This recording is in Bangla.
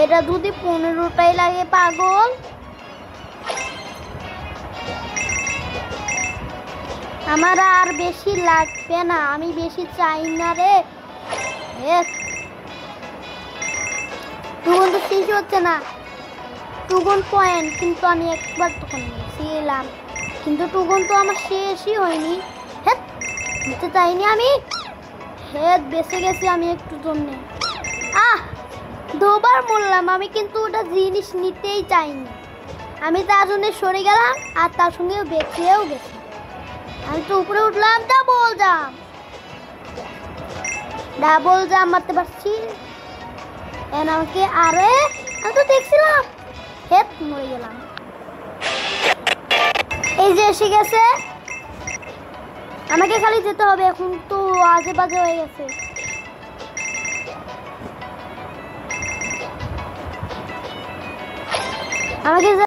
এটা যদি 15টাই লাগে পাগল। আমার আর বেশি লাগবে না, আমি বেশি চাই না রে। টুগুন তো শেষ হচ্ছে না, টুগুন পয়েন্ট কিন্তু আমি একবার তখন ছিলাম, কিন্তু টুগুন তো আমার শেষই হয়নি। হ্যাঁ নিতে চাইনি আমি, হ্যাঁ বেঁচে গেছি আমি একটু জন্যে। দুবার মরলাম আমি, কিন্তু ওটা জিনিস নিতেই চাইনি। আমি তার জন্য সরে গেলাম আর তার সঙ্গে বেঁচেও গেছি। আমি তো উপরে উঠলাম, ডাবল জাম মারতে পারছি আমাকে। আরে আমি তো দেখছিলাম, হেড মরে গেলাম। এই যে এসে গেছে, আমাকে খালি যেতে হবে। এখন তো আজে বাজে হয়ে গেছে। আমাকে